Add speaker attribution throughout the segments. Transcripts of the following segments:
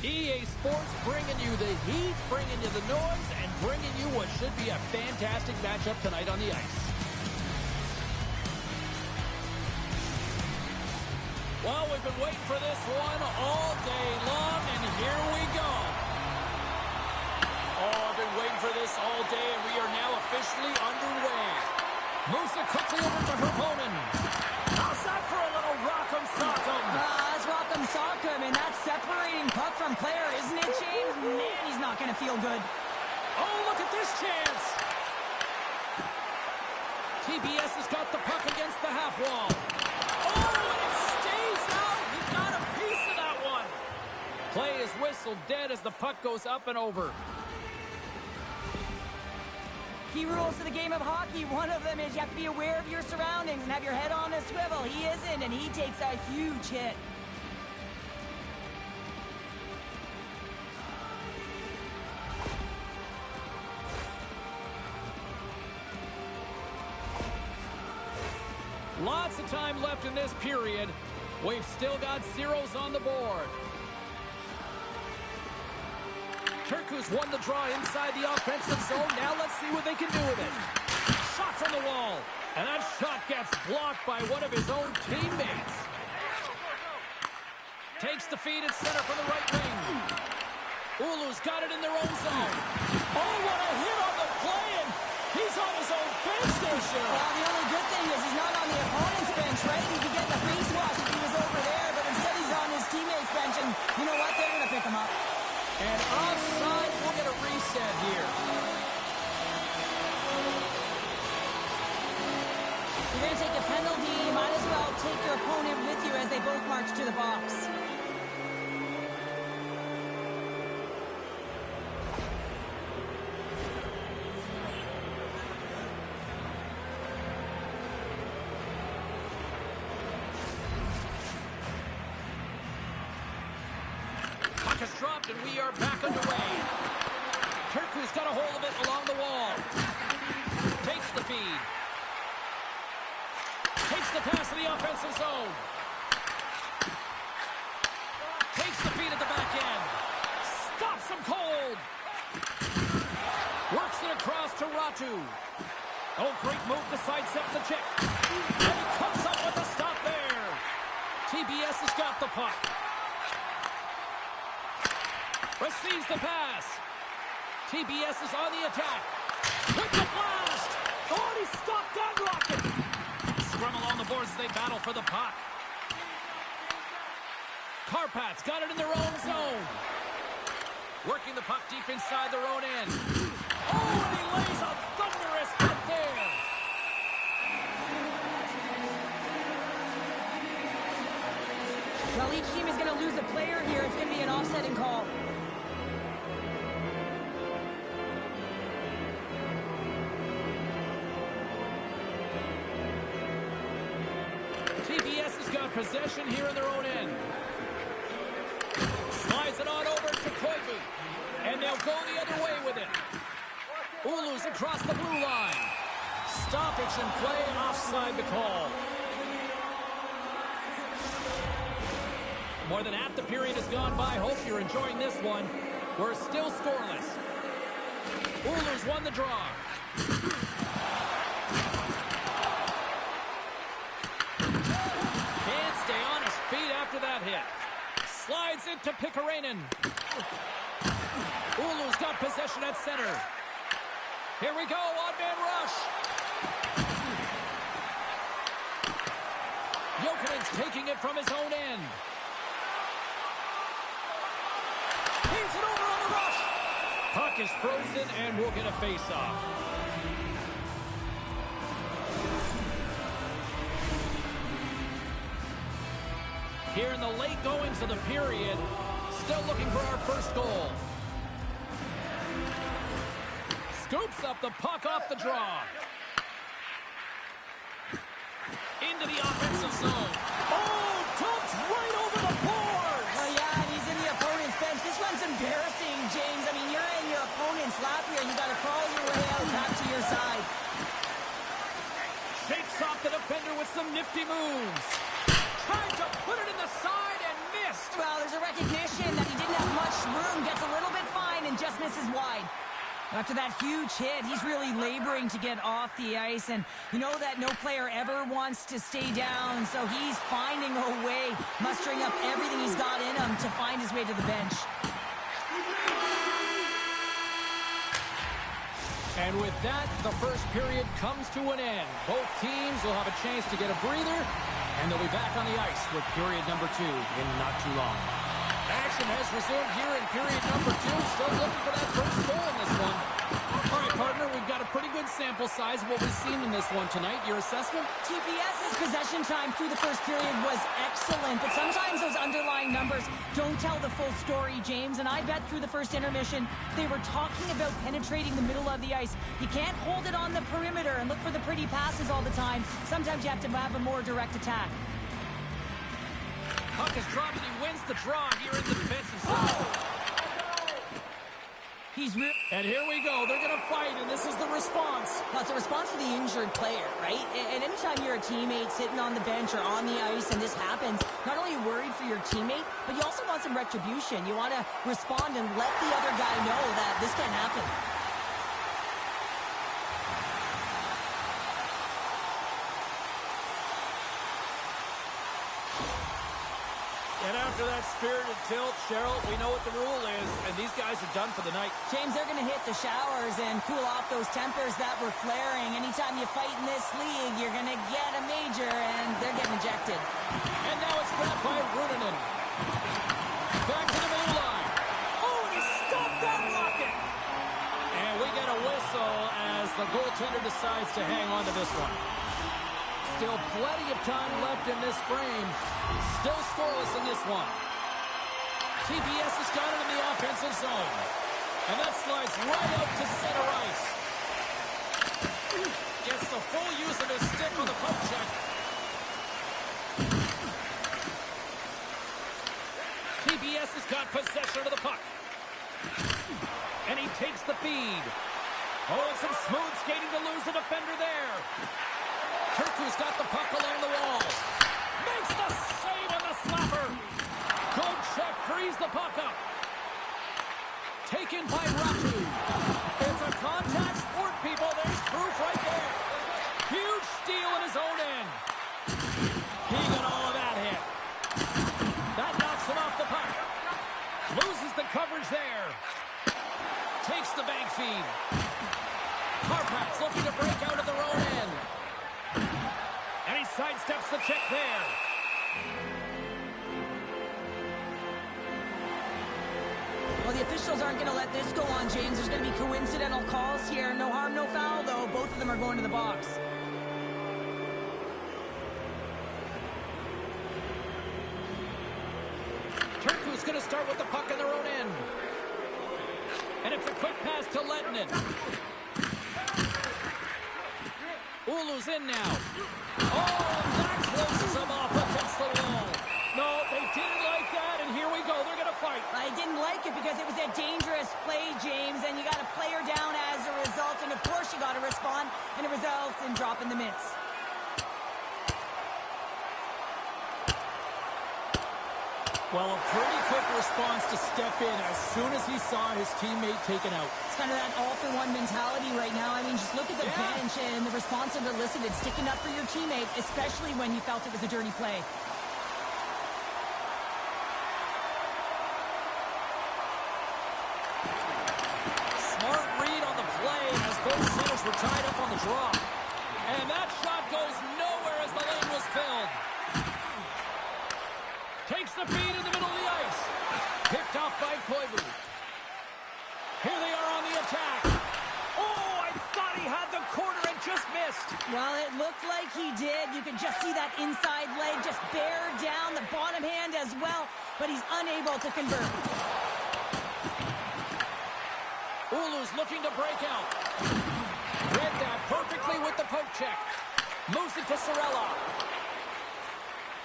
Speaker 1: EA Sports bringing you the heat, bringing you the noise, and bringing you what should be a fantastic matchup tonight on the ice. Well, we've been waiting for this one all day long, and here we go. Oh, I've been waiting for this all day, and we are now officially underway. Moves it quickly over to her opponent. Outside for a little rock'em sock'em.
Speaker 2: That's rock'em sock'em, and that's separating puck from player, isn't it, James? Man, he's not going to feel good.
Speaker 1: Oh, look at this chance. TPS has got the puck against the half wall. Oh, and it stays out. He got a piece of that one. Play is whistled dead as the puck goes up and over.
Speaker 2: Key rules to the game of hockey. One of them is you have to be aware of your surroundings and have your head on a swivel. He isn't, and he takes a huge hit.
Speaker 1: Lots of time left in this period. We've still got zeros on the board. Turku's won the draw inside the offensive zone. Now let's see what they can do with it. Shot from the wall. And that shot gets blocked by one of his own teammates. Takes the feed at center from the right wing. Oulu's got it in their own zone. Oh, what a hit on the play, and he's on his own bench station.
Speaker 2: Well, the only good thing is he's not on the opponent's bench, right? He could get the face wash if he was over there, but instead he's on his teammate's bench, and you know what? They're going to pick him up.
Speaker 1: And offside, we'll get a reset here.
Speaker 2: If you're going to take a penalty, you might as well take your opponent with you as they both march to the box.
Speaker 1: Puck is dropped, and we are back underway. Turku's got a hold of it along the wall. Takes the feed. Takes the pass to the offensive zone. Takes the feed at the back end. Stops him cold. Works it across to Ratu. Oh, great move to sidestep the check. And he comes up with a stop there. TPS has got the puck. Receives the pass. TPS is on the attack. With the blast. Oh, and he stopped that rocket. Scrum along the boards as they battle for the puck. Kärpat's got it in their own zone. Working the puck deep inside their own end. Oh, and he lays a thunderous hit there.
Speaker 2: Well, each team is going to lose a player here. It's going to be an offsetting call.
Speaker 1: TPS has got possession here in their own end. Slides it on over to Koivu. And they'll go the other way with it. Oulu's across the blue line. Stoppage in play, offside the call. More than half the period has gone by. Hope you're enjoying this one. We're still scoreless. Oulu's won the draw. Can't stay on his feet after that hit. Slides into Pikkarainen. Oulu's got possession at center. Here we go, odd-man rush. Jokinen's taking it from his own end. He's it over on the rush. Puck is frozen, and we'll get a face-off. Here in the late goings of the period, still looking for our first goal. Scoops up the puck off the draw. Into the offensive zone. Oh, dumps right over the boards.
Speaker 2: Oh, yeah, and he's in the opponent's bench. This one's embarrassing, James. I mean, you're in your opponent's lap here, and you got to crawl your way out back to your side.
Speaker 1: Shakes off the defender with some nifty moves. Tried to put it in the side and missed.
Speaker 2: Well, there's a recognition that he didn't have much room, gets a little bit fine, and just misses wide. After that huge hit, he's really laboring to get off the ice, and you know that no player ever wants to stay down, so he's finding a way, mustering up everything he's got in him to find his way to the bench.
Speaker 1: And with that, the first period comes to an end. Both teams will have a chance to get a breather, and they'll be back on the ice with period number 2 in not too long. Action has resumed here in period number 2. Still looking for that first goal in this one. All right, partner, we've got a pretty good sample size of what we've seen in this one tonight. Your assessment?
Speaker 2: TPS's possession time through the first period was excellent, but sometimes those underlying numbers don't tell the full story, James, and I bet through the first intermission they were talking about penetrating the middle of the ice. You can't hold it on the perimeter and look for the pretty passes all the time. Sometimes you have to have a more direct attack.
Speaker 1: Puck is dropped and he wins the draw here in the defensive zone. And here we go. They're going to fight, and this is the response.
Speaker 2: Well, it's a response to the injured player, right? And anytime you're a teammate sitting on the bench or on the ice and this happens, not only are you worried for your teammate, but you also want some retribution. You want to respond and let the other guy know that this can't happen.
Speaker 1: And after that spirited tilt, Cheryl, we know what the rule is, and these guys are done for the night.
Speaker 2: James, they're going to hit the showers and cool off those tempers that were flaring. Anytime you fight in this league, you're going to get a major, and they're getting ejected.
Speaker 1: And now it's grabbed by Runanen. Back to the blue line. Oh, and he stopped that rocket! And we get a whistle as the goaltender decides to hang on to this one. Still plenty of time left in this frame. Still scoreless in this one. TPS has got it in the offensive zone. And that slides right out to center ice. Gets the full use of his stick on the poke check. TPS has got possession of the puck. And he takes the feed. Oh, and some smooth skating to lose the defender there. Turku's got the puck along the wall. Makes the save on the slapper. Good check, frees the puck up. Taken by Ratu. It's a contact sport, people. There's proof right there. Huge steal in his own end. He got all of that hit. That knocks him off the puck. Loses the coverage there. Takes the bank feed. Kärpät looking to break out of their own end. And he sidesteps the check there.
Speaker 2: Well, the officials aren't going to let this go on, James. There's going to be coincidental calls here. No harm, no foul, though. Both of them are going to the box.
Speaker 1: Turku's going to start with the puck in their own end. And it's a quick pass to Lettinen. Oulu's in now. Oh, that closes him off against the wall. No, they didn't like that, and here we go. They're going to fight.
Speaker 2: I didn't like it because it was a dangerous play, James, and you got to play her down as a result, and of course you got to respond, and it results in dropping the mitts.
Speaker 1: Well, a pretty quick response to step in as soon as he saw his teammate taken out.
Speaker 2: It's kind of that all-for-one mentality right now. I mean, just look at the bench and the response that elicited, sticking up for your teammate, especially when you felt it was a dirty play.
Speaker 1: Smart read on the play as both centers were tied up on the draw. And that shot goes nowhere as the lane was filled. Takes the feed in the middle of the ice. Picked off by Koivu. Here they are on the attack. Oh, I thought he had the corner and just missed.
Speaker 2: Well, it looked like he did. You could just see that inside leg just bear down the bottom hand as well, but he's unable to convert.
Speaker 1: Oulu's looking to break out. Read that perfectly with the poke check. Moves it to Sorella.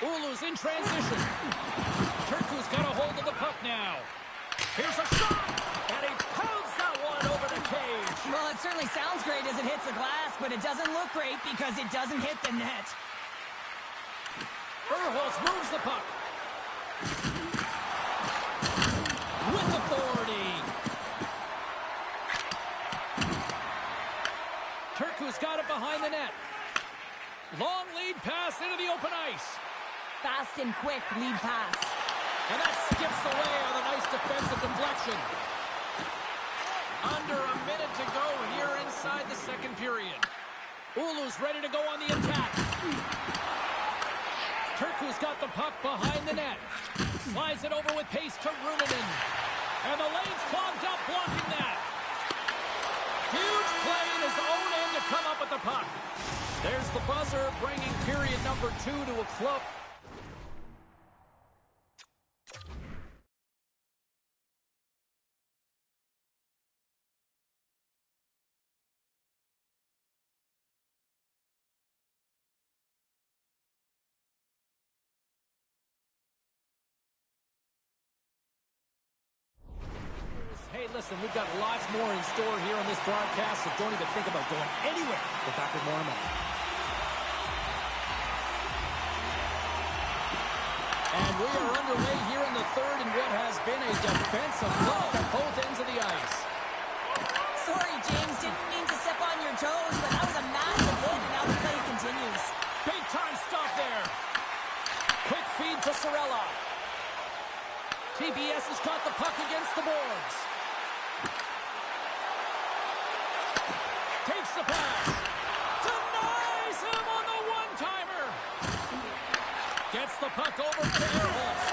Speaker 1: Oulu's in transition. Turku's got a hold of the puck now. Here's a shot, and he pounds that one over the cage.
Speaker 2: Well, it certainly sounds great as it hits the glass, but it doesn't look great because it doesn't hit the net.
Speaker 1: Urholz moves the puck. With authority. behind the net. Long lead pass into the open ice.
Speaker 2: Fast and quick lead pass.
Speaker 1: And that skips away on a nice defensive deflection. Under a minute to go here inside the second period. Oulu's ready to go on the attack. Turku's got the puck behind the net. Slides it over with pace to Runanen. And the lane's clogged up, blocking that. Huge play in his own end to come up with the puck. There's the buzzer, bringing period number 2 to a close. Hey, listen, we've got lots more in store here on this broadcast, so don't even think about going anywhere. We're back with more in a moment. And we are underway here in the third in what has been a defensive blow at both ends of the ice.
Speaker 2: Sorry, James, didn't mean to step on your toes, but that was a massive hit, and now the play continues.
Speaker 1: Big time stop there. Quick feed to Sorella. TPS has got the puck against the boards. Takes the pass. Denies him on the one-timer. Gets the puck over to Ehrholz.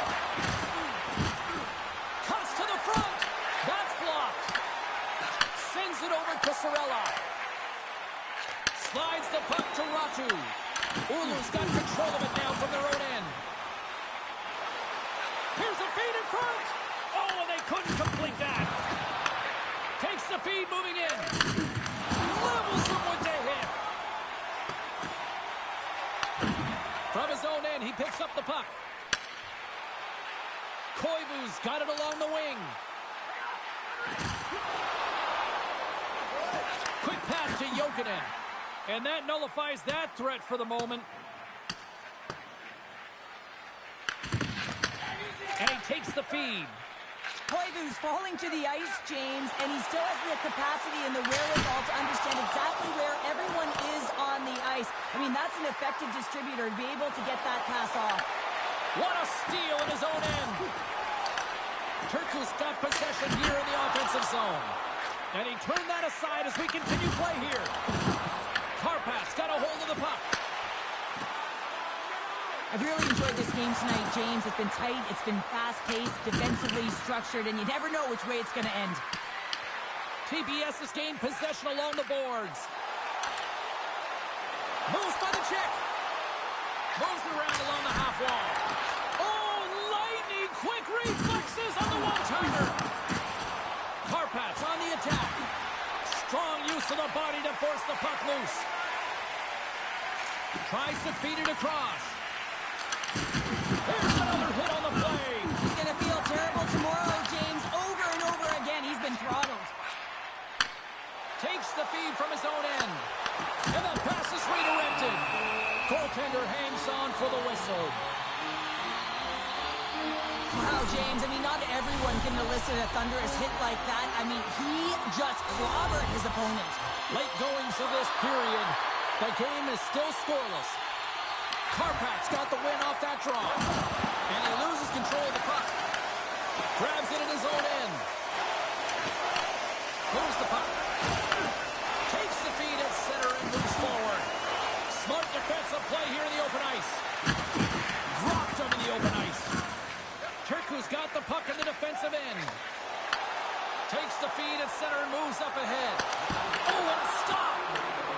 Speaker 1: Cuts to the front. That's blocked. Sends it over to Sorella. Slides the puck to Ratu. Oulu's got control of it now from their own end. Here's a feed in front. Oh, and they couldn't complete that. Takes the feed moving in. Levels him with the hit. From his own end, he picks up the puck. Koivu's got it along the wing. Quick pass to Jokinen. And that nullifies that threat for the moment. And he takes the feed.
Speaker 2: Koivu's falling to the ice, James, and he still has the capacity and the wherewithal to understand exactly where everyone is on the ice. I mean, that's an effective distributor to be able to get that pass off.
Speaker 1: What a steal in his own end. Turku's got possession here in the offensive zone. And he turned that aside as we continue play here. Kärpat's got a hold of the puck.
Speaker 2: I've really enjoyed this game tonight, James. It's been tight, it's been fast-paced, defensively structured, and you never know which way it's going to end.
Speaker 1: TPS has gained possession along the boards. Moves by the check. Moves it around along the half wall. Oh, lightning quick reflexes on the one-timer. Kärpat's on the attack. Strong use of the body to force the puck loose. Tries to feed it across. Here's another hit on the play.
Speaker 2: He's going to feel terrible tomorrow, James. Over and over again, he's been throttled.
Speaker 1: Takes the feed from his own end. And the pass is redirected. Goaltender hangs on for the whistle.
Speaker 2: Wow, James, I mean, not everyone can elicit a thunderous hit like that. I mean, he just clobbered his opponent.
Speaker 1: Late goings of this period. The game is still scoreless. Kärpat's got the win off that draw. And he loses control of the puck. Grabs it in his own end. Moves the puck. Takes the feed at center and moves forward. Smart defensive play here in the open ice. Dropped him in the open ice. Turku's got the puck in the defensive end. Takes the feed at center and moves up ahead. Oh, what a stop!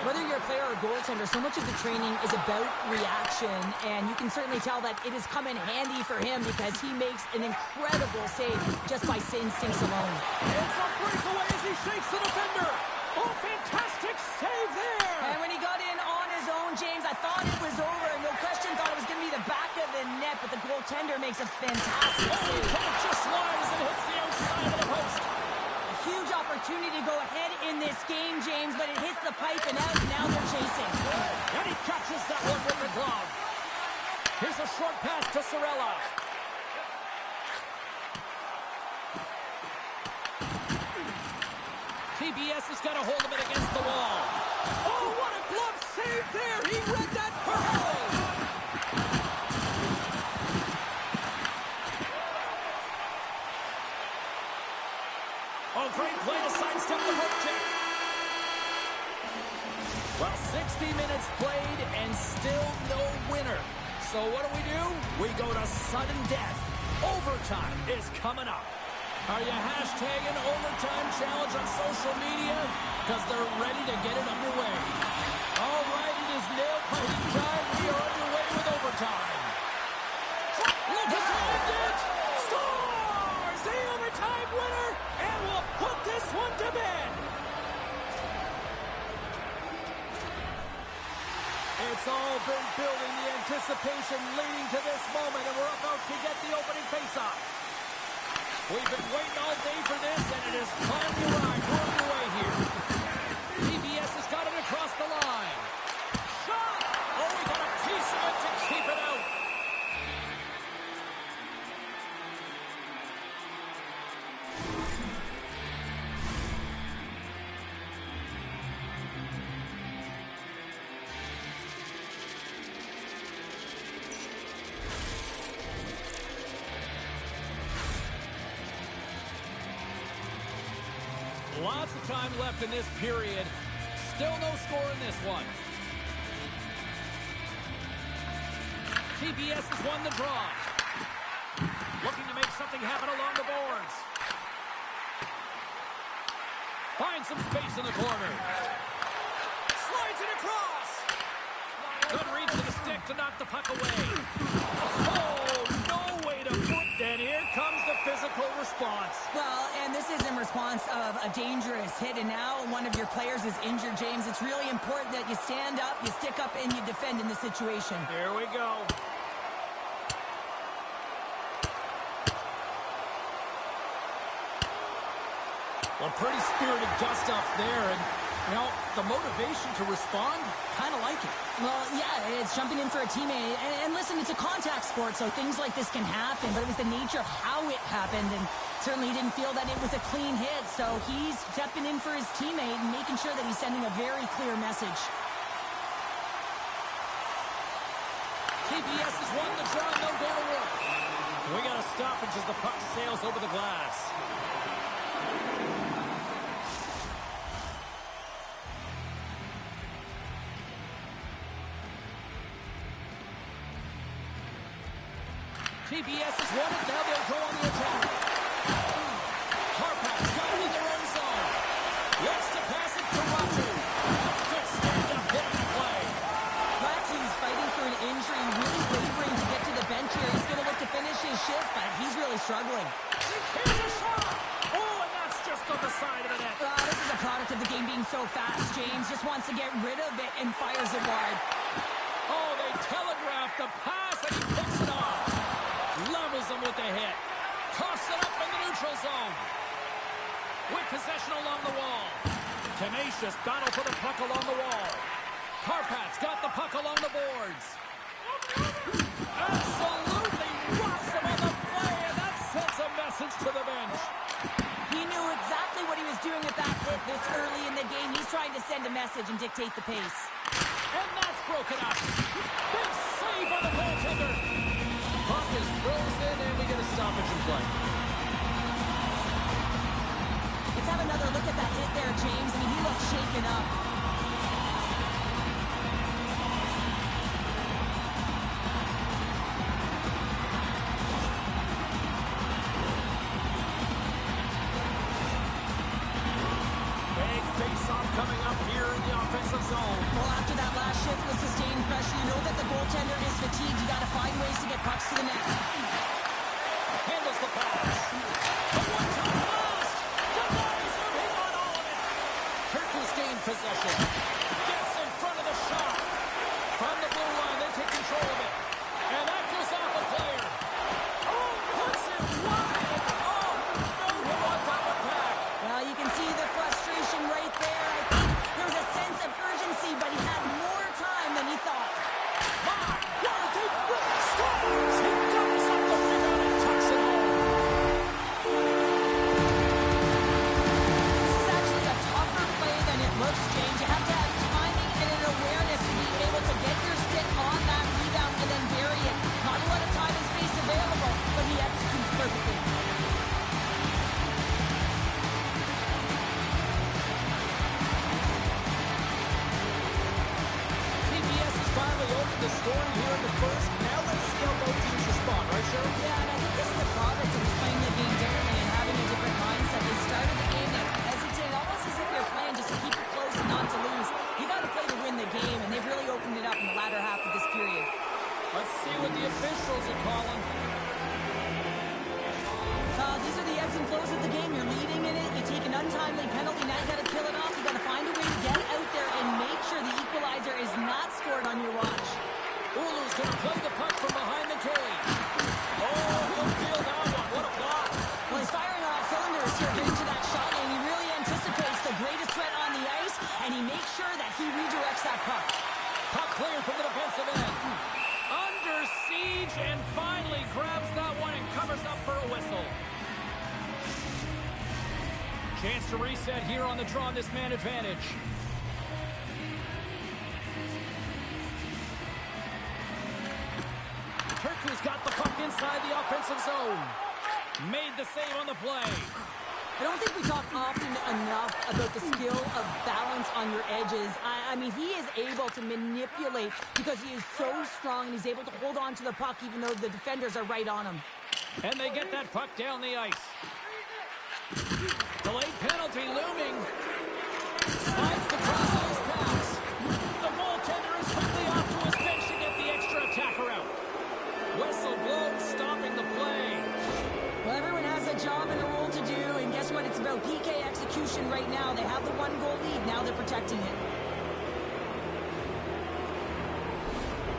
Speaker 2: Whether you're a player or a goaltender, so much of the training is about reaction, and you can certainly tell that it has come in handy for him because he makes an incredible save just by instincts alone.
Speaker 1: It's a breakaway as he shakes the defender. Oh, fantastic save there!
Speaker 2: And when he got in on his own, James, I thought it was over. No question, thought it was going to be the back of the net, but the goaltender makes a fantastic save.
Speaker 1: Puck just slides and hits the outside of the post.
Speaker 2: Huge opportunity to go ahead in this game, James, but it hits the pipe and out, and now they're chasing.
Speaker 1: And he catches that one with the glove. Here's a short pass to Sorella. TPS has got a hold of it against the wall. Oh, what a glove right there. He read that perfectly. Oh, great play to sidestep the hook check. Well, 60 minutes played and still no winner. So what do? We go to sudden death. Overtime is coming up. Are you hashtagging overtime challenge on social media? Because they're ready to get it underway. All right, it is nail-biting time. We are underway with overtime. Look at it! Scores! The overtime winner! And we'll put this one to bed. It's all been building, the anticipation leading to this moment, and we're about to get the opening face-off. We've been waiting all day for this, and it has finally arrived. We're underway here. TPS has got it across the line. Shot! Oh, we got a piece of it to keep it out. Lots of time left in this period. Still no score in this one. TPS has won the draw. Looking to make something happen along the boards. Finds some space in the corner. Slides it across. Good reach to the stick to knock the puck away. Oh, no way to put. And here comes the physical response.
Speaker 2: Well, and this is in response of a dangerous hit, and now one of your players is injured, James. It's really important that you stand up, you stick up, and you defend in this situation.
Speaker 1: Here we go. Well, pretty spirited dust-ups there, and, you know, the motivation to respond, kind of like it.
Speaker 2: Well, yeah, it's jumping in for a teammate. And listen, it's a contact sport, so things like this can happen, but it was the nature of how it happened, and certainly he didn't feel that it was a clean hit, so he's stepping in for his teammate and making sure that he's sending a very clear message.
Speaker 1: TPS has won the draw, no goal to work. We got a stoppage as the puck sails over the glass. TPS has won it. Now they'll go on the attack. Kärpät got it in their own zone. Looks to pass it to Ratu. Good stand-up hit on the play.
Speaker 2: Ratu's fighting for an injury, really wavering to get to the bench here. He's going to look to finish his shift, but he's really struggling.
Speaker 1: Here's a shot. Oh, and that's just on the side of the net.
Speaker 2: This is a product of the game being so fast. James just wants to get rid of it and fires it wide.
Speaker 1: Oh, they telegraphed the pass, and he picks it off. Levels him with the hit. Toss it up in the neutral zone. With possession along the wall. Tenacious battle for the puck along the wall. Kärpat's got the puck along the boards. Absolutely rocks him on the play, and that sends a message to the bench.
Speaker 2: He knew exactly what he was doing with that hit this early in the game. He's trying to send a message and dictate the pace.
Speaker 1: And that's broken up. Big save on the goaltender. Puck is frozen, and we get a stoppage in play.
Speaker 2: Let's have another look at that hit there, James. I mean, he looks shaken up.
Speaker 1: Big face-off coming up here in the offensive zone.
Speaker 2: Well, after that last shift with sustained pressure, you know that the goaltender is fatigued. You got to find ways to get pucks to the net.
Speaker 1: Handles the pass. The one-time blast. Denies him. He got all of it. Kirkus gained possession. Gets in front of the shot. From the blue line, they take control of it. And that goes off the player. Oh, puts it wide. Oh, no hit on top of pack.
Speaker 2: Well, you can see the frustration right there. I think there was a sense of urgency, but he had more time than he thought.
Speaker 1: Scores! He dumps up the rebound and tucks it home.
Speaker 2: This is actually a tougher play than it looks, James. You have to
Speaker 1: officials are calling.
Speaker 2: These are the ebbs and flows of the game. You're leading in it. You take an untimely penalty. Now you got to kill it off. You got to find a way to get out there and make sure the equalizer is not scored on your watch.
Speaker 1: Oulu's going to play the puck from behind the cage. Oh, he'll feel that one. What a block.
Speaker 2: Well, he's firing on all cylinders here, getting to that shot lane. He really anticipates the greatest threat on the ice, and he makes sure that he redirects that puck.
Speaker 1: Puck cleared from the defensive end. Under siege, and finally grabs that one and covers up for a whistle. Chance to reset here on the draw on this man advantage. Turku's got the puck inside the offensive zone. Made the save on the play.
Speaker 2: I don't think we talk often enough about the skill of balance on your edges. I mean, he is able to manipulate because he is so strong and he's able to hold on to the puck even though the defenders are right on him.
Speaker 1: And they get that puck down the ice. Delayed penalty looming. Slides the cross-ice pass. The goaltender is quickly off to his bench to get the extra attacker out. Whistle blows, stopping the play.
Speaker 2: Well, everyone has a job and a role to do, and guess what? It's about PK execution right now. They have the one-goal lead. Now they're protecting it.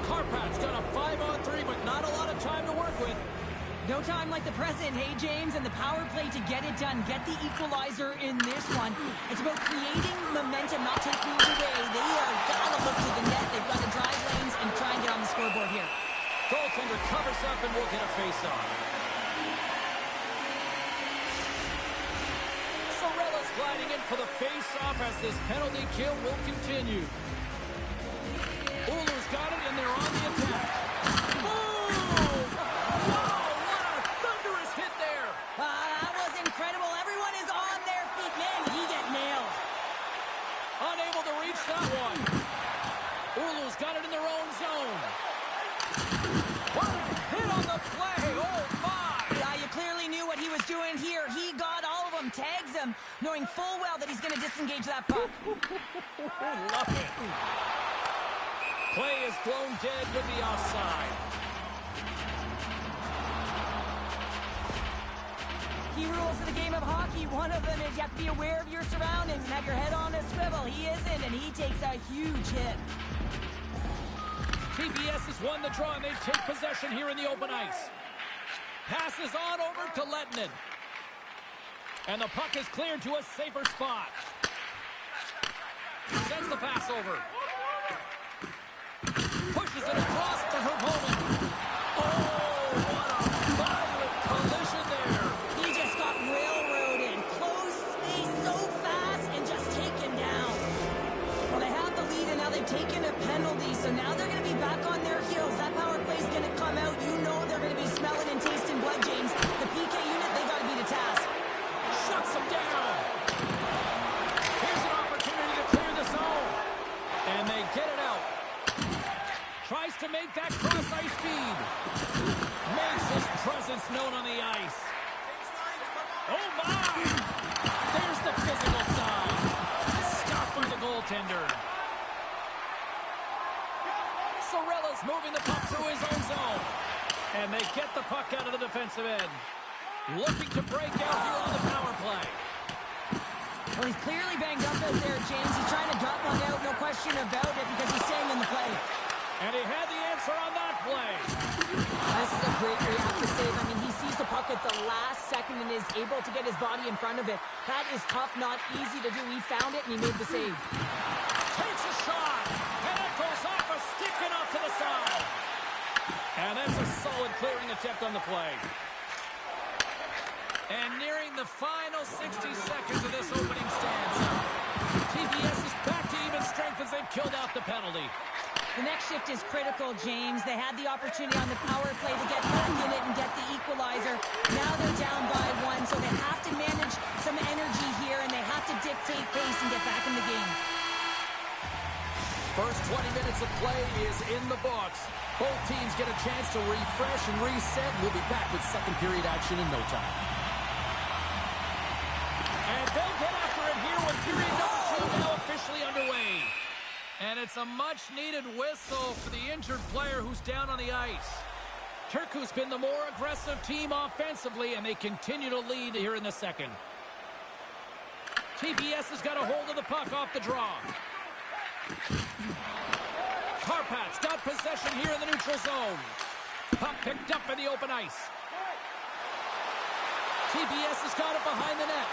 Speaker 1: Kärpat's got a 5-on-3, but not a lot of time to work with.
Speaker 2: No time like the present, hey, James, and the power play to get it done. Get the equalizer in this one. It's about creating momentum, not taking it away. They are got to look to the net. They've got to drive lanes and try and get on the scoreboard here.
Speaker 1: Goaltender covers up and will get a face-off. Sorella's gliding in for the face-off as this penalty kill will continue. Oulu's got it, and they're on the attack. Boom! Wow, what a thunderous hit there!
Speaker 2: That was incredible. Everyone is on their feet. Man, he get nailed.
Speaker 1: Unable to reach that one. Oulu's got it in their own zone. What a hit on the play! Oh, my!
Speaker 2: Yeah, you clearly knew what he was doing here. He got all of them, tags them, knowing full well that he's going to disengage that puck.
Speaker 1: Love it. Play is blown dead with the offside.
Speaker 2: Key rules of the game of hockey. One of them is you have to be aware of your surroundings and have your head on a swivel. He isn't, and he takes a huge hit.
Speaker 1: TPS has won the draw, and they take possession here in the open ice. Passes on over to Lettinen. And the puck is cleared to a safer spot. Sends the pass over. Pushes it across to Hervonen. Oh, what a violent collision there.
Speaker 2: He just got railroaded. Close space so fast and just taken down. Well, they have the lead, and now they've taken a penalty, so now they're going to be back on their heels. That power play is going to come out. You know they're going to be smelling and tasting blood, James. The PK unit, they got to be the task.
Speaker 1: Shuts them down. Here's an opportunity to clear the zone. And they get it out. Tries to make that cross-ice feed. Makes his presence known on the ice. Oh, my! There's the physical side. Stopped by the goaltender. Sorella's moving the puck through his own zone. And they get the puck out of the defensive end. Looking to break out here on the power play.
Speaker 2: Well, he's clearly banged up out there, James. He's trying to gut one out, no question about it, because he's staying in the play.
Speaker 1: And he had the answer on that play.
Speaker 2: This is a great reactive save. I mean, he sees the puck at the last second and is able to get his body in front of it. That is tough, not easy to do. He found it, and he made the save.
Speaker 1: Takes a shot, and it goes off a stick and off to the side. And that's a solid clearing attempt on the play. And nearing the final 60 seconds of this opening stanza. TPS is back to even strength as they've killed out the penalty.
Speaker 2: The next shift is critical, James. They had the opportunity on the power play to get back in it and get the equalizer. Now they're down by one, so they have to manage some energy here, and they have to dictate pace and get back in the game.
Speaker 1: First 20 minutes of play is in the books. Both teams get a chance to refresh and reset. We'll be back with second period action in no time. And they'll get after it here with period number 2 now officially underway. And it's a much-needed whistle for the injured player who's down on the ice. Turku's been the more aggressive team offensively, and they continue to lead here in the second. TPS has got a hold of the puck off the draw. Kärpät got possession here in the neutral zone. Puck picked up in the open ice. TPS has got it behind the net.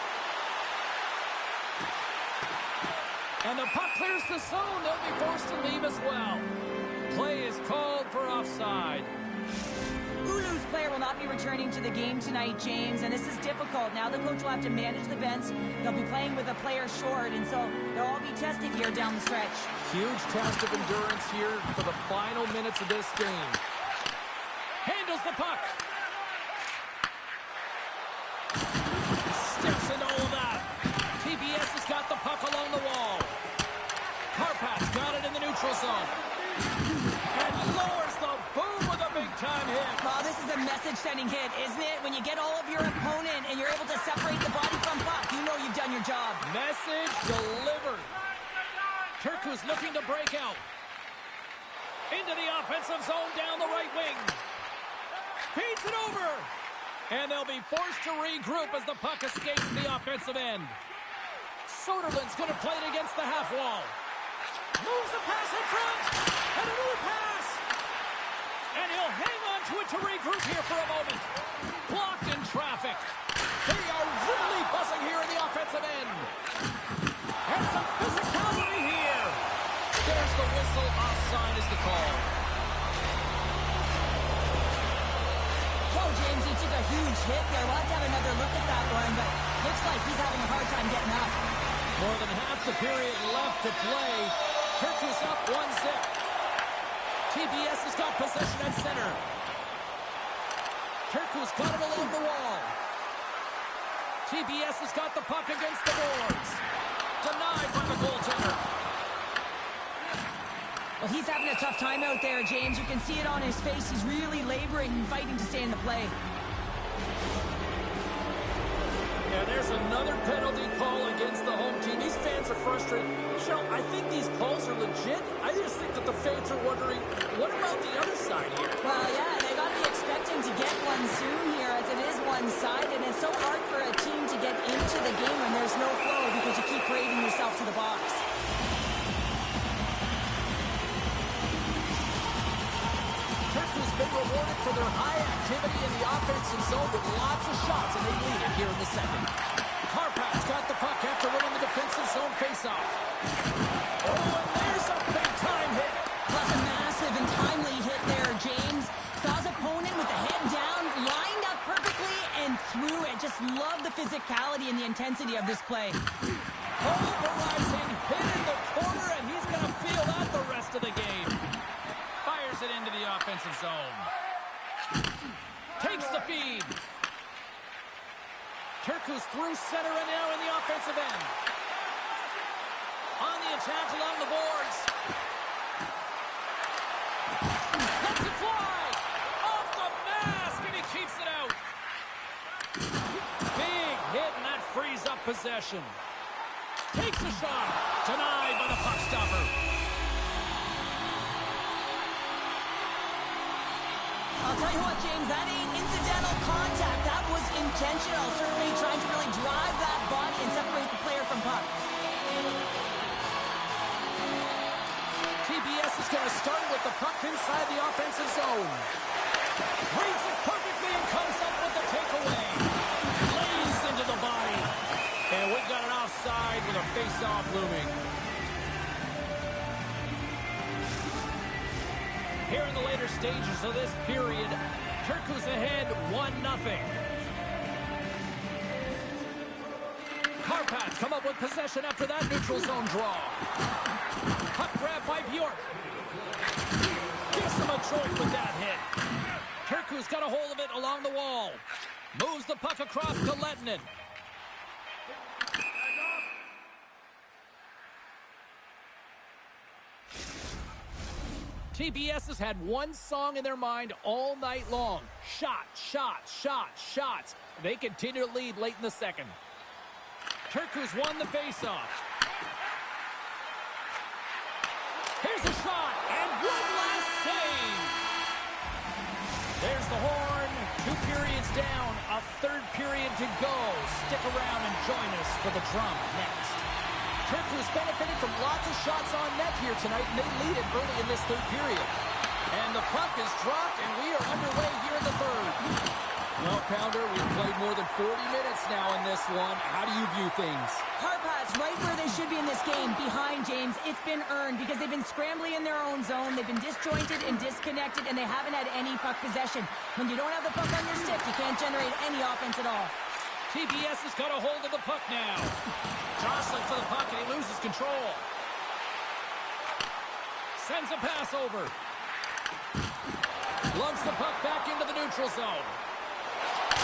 Speaker 1: And the puck clears the zone. They'll be forced to leave as well. Play is called for offside.
Speaker 2: Oulu's player will not be returning to the game tonight, James, and this is difficult. Now the coach will have to manage the bench. They'll be playing with a player short, and so they'll all be tested here down the stretch.
Speaker 1: Huge test of endurance here for the final minutes of this game. Handles the puck. Steps into all of that. TPS has got the puck along the wall. Kärpät got it in the neutral zone. And lowers the boom with a big-time hit.
Speaker 2: Well, this is a message-sending hit, isn't it? When you get all of your opponent and you're able to separate the body from puck, you know you've done your job.
Speaker 1: Message delivered. Turku's looking to break out. Into the offensive zone down the right wing. Feeds it over. And they'll be forced to regroup as the puck escapes the offensive end. Soderlund's going to play it against the half wall. Moves the pass in front. And another pass. And he'll hang on to it to regroup here for a moment. Blocked in traffic. They are really buzzing here in the offensive end. And some physicality here. There's the whistle. Offside is the call.
Speaker 2: Oh, James, he took a huge hit there. We'll have to have another look at that one, but looks like he's having a hard time getting up.
Speaker 1: More than half the period left to play. Turku's up 1-0. TPS has got possession at center. Turku's got it along the wall. TPS has got the puck against the boards. Denied by the goaltender.
Speaker 2: Well, he's having a tough time out there, James. You can see it on his face. He's really laboring and fighting to stay in the play.
Speaker 1: Yeah, there's another penalty call against the home team. These fans are frustrated. Michelle, I think these calls are legit. I just think that the fans are wondering, what about the other side here?
Speaker 2: Well, yeah, they got to be expecting to get one soon here, as it is one-sided. And it's so hard for a team to get into the game when there's no flow because you keep parading yourself to the box.
Speaker 1: Turku's been rewarded for their high activity in the offensive zone with lots of shots, and they lead it here in the second. Kärpäät's got the puck after winning the defensive zone faceoff. Oh, and there's a big-time hit.
Speaker 2: Plus a massive and timely hit there, James. Saw his opponent with the head down, lined up perfectly, and threw it. Just love the physicality and the intensity of this play.
Speaker 1: Polarizing hit in the corner, and he's going to feel that the rest of the game. Fires it into the offensive zone. Takes the feed. Turku's through center and now in the offensive end. On the attack along the boards. Lets it fly. Off the mask, and he keeps it out. Big hit, and that frees up possession. Takes a shot. Denied by the puck stopper.
Speaker 2: I'll tell you what, James, that ain't incidental contact. That was intentional. Certainly trying to really drive that body and separate the player from puck.
Speaker 1: TPS is going to start with the puck inside the offensive zone. Reads it perfectly and comes up with the takeaway. Lays into the body. And we've got an offside with a face-off looming. Here in the later stages of this period, Turku's ahead 1-0. Kärpät come up with possession after that neutral zone draw. Puck grab by Bjork. Gives him a jolt with that hit. Turku's got a hold of it along the wall. Moves the puck across to Lettinen. TPS has had one song in their mind all night long. Shots, shots, shots, shots. They continue to lead late in the second. Turku's won the faceoff. Here's a shot, and one last save. There's the horn. 2 periods down. A third period to go. Stick around and join us for the drama next. Turku's benefiting from lots of shots on net here tonight, and they lead it early in this third period. And the puck is dropped, and we are underway here in the third. Well, Pounder, we've played more than 40 minutes now in this one. How do you view things?
Speaker 2: Kärpät right where they should be in this game, behind James. It's been earned because they've been scrambling in their own zone. They've been disjointed and disconnected, and they haven't had any puck possession. When you don't have the puck on your stick, you can't generate any offense at all.
Speaker 1: TPS has got a hold of the puck now. Jostling for the puck, and he loses control. Sends a pass over. Lugs the puck back into the neutral zone.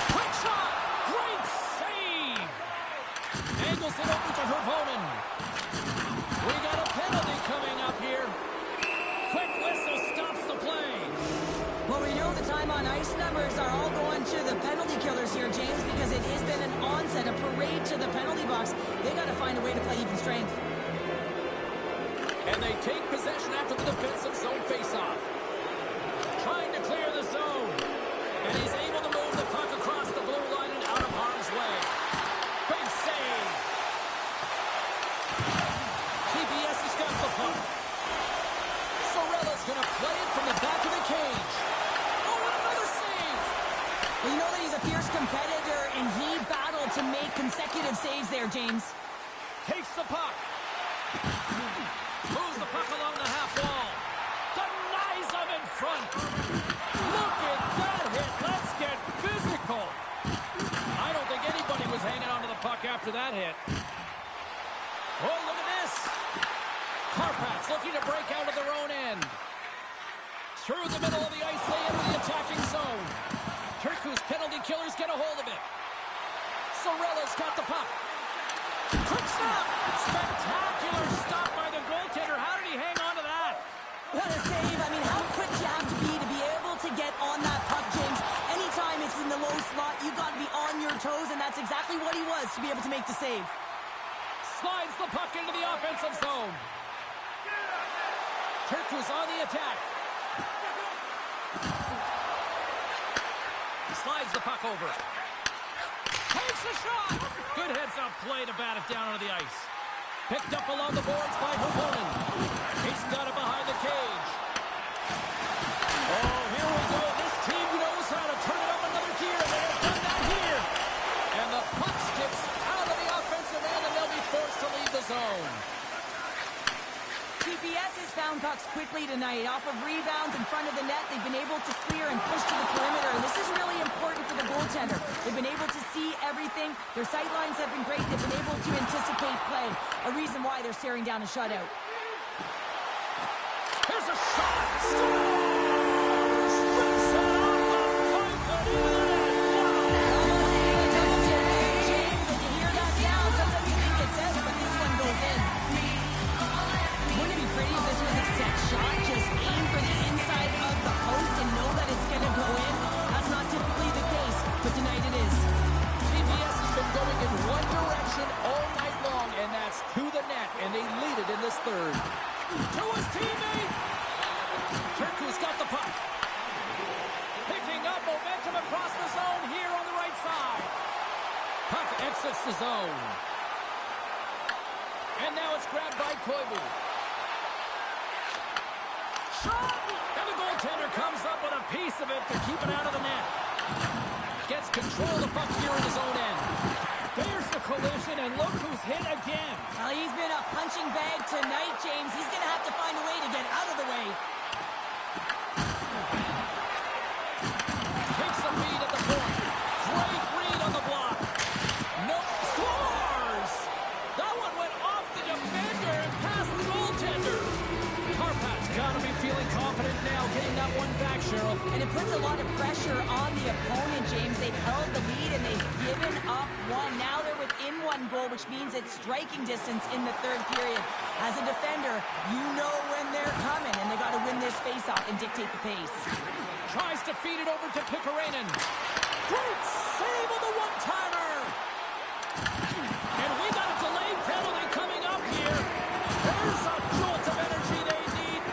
Speaker 1: Quick shot! Great save! Angles it over to Hervonen. We got a penalty coming up here. Quick whistle stops the play.
Speaker 2: Well, we know the time on ice numbers are all going to the penalty killers here, James, because it has been an onset, a parade to the penalty box. They got to find a way to play even strength.
Speaker 1: And they take possession after the defensive zone faceoff. Trying to clear the zone. And he's able to move the puck across the blue line and out of harm's way. Big save. TPS has got the puck. Sorella's going to play it from the back of the cage. Oh, and another save.
Speaker 2: Well, you know that he's a fierce competitor, and he battled to make consecutive saves there, James.
Speaker 1: Takes the puck. Moves the puck along the half wall. Denies him in front. Look at that hit. Let's get physical. I don't think anybody was hanging onto the puck after that hit. Oh, look at this. Kärpät looking to break out of their own end. Through the middle of the ice, they enter the attacking zone. Turku's penalty killers get a hold of it. Sorella's got the puck. Quick stop. Spectacular stop by the goaltender. How did he hang on to that?
Speaker 2: What a save. I mean, how quick you have to be able to get on that puck, James. Anytime it's in the low slot, you got to be on your toes, and that's exactly what he was to be able to make the save.
Speaker 1: Slides the puck into the offensive zone. Turku's on the attack. Slides the puck over. Takes a shot. Good heads-up play to bat it down onto the ice. Picked up along the boards by Hervonen. He's got it behind the cage. Oh, here we go. This team knows how to turn it up another gear. They have done that here. And the puck skips out of the offensive end, and they'll be forced to leave the zone.
Speaker 2: TPS has found pucks quickly tonight. Off of rebounds in front of the net, they've been able to clear and push to the perimeter. And this is really important for the goaltender. They've been able to see everything. Their sight lines have been great. They've been able to anticipate play. A reason why they're staring down a shutout.
Speaker 1: Here's a shot. Scores! Rips it off the pipe and into the net.
Speaker 2: James, when you hear that sound, sometimes you think it's out, but this one goes in. Wouldn't it be pretty if this was a set shot? Just aim for the inside of the post and know that it's going to go in. That's not typically the case, but tonight it is.
Speaker 1: TPS has been going in one direction all night long, and that's to the net, and they lead it in this third. To his teammate. Turku's got the puck. Picking up momentum across the zone here on the right side. Puck exits the zone. And now it's grabbed by Koivu. Shot! And the goaltender comes up with a piece of it to keep it out of the net. Gets control of the puck here in his own end. There's the collision, and look who's hit again.
Speaker 2: Well, he's been a punching bag tonight, James. He's going to have to find a way to get out of the way.
Speaker 1: Takes a beat at the point. Great read on the block. No scores! That one went off the defender and past the goaltender. Kärpäät's got to be feeling confident now, getting that one back, Cheryl.
Speaker 2: And it puts a lot of pressure on the opponent, James. They've held the lead and they've given up one. Now they're within one goal, which means it's striking distance in the third period. As a defender, you know when they're coming, and they got to win this faceoff and dictate the pace.
Speaker 1: Tries to feed it over to Pikkarainen. Great save on the one-timer. And we got a delayed penalty coming up here. There's a jolt of energy they need.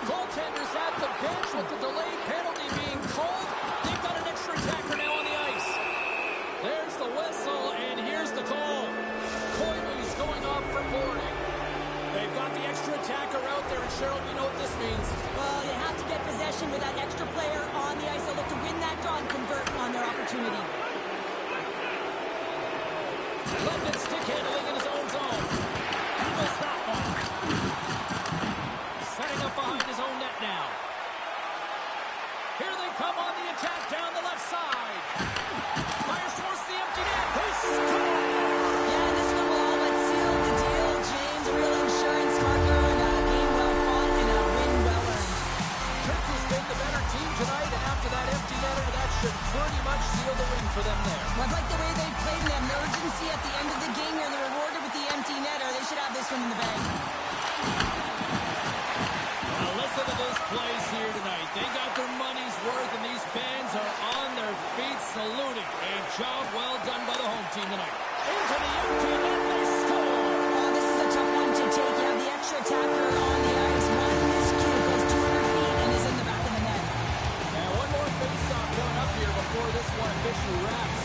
Speaker 1: Goaltenders at the bench with the delayed penalty being called. They Stick handling in his own zone. He missed that one. Setting up behind his own net now. Here they come on the attack down the left side. Fires towards the empty net. They score!
Speaker 2: Yeah, this one will all but seal the deal, James. A real insurance marker and a game well fought and a win well earned.
Speaker 1: Kirk has been the better team tonight, and after that empty netter, that should pretty much seal the win for them there.
Speaker 2: Well, I like the way they played in emergency at the end of the game here. They're rewarded with the empty netter. They should have this one in the bag.
Speaker 1: Now listen to this place here tonight. They got their money's worth, and these fans are on their feet saluting. A job well done by the home team tonight. Into the empty net, they score!
Speaker 2: Oh, this is a tough one to take. You have the extra attacker on the ice. One miscue goes 200 feet and is in the back of the net.
Speaker 1: And one more face-off coming up here before this one officially wraps.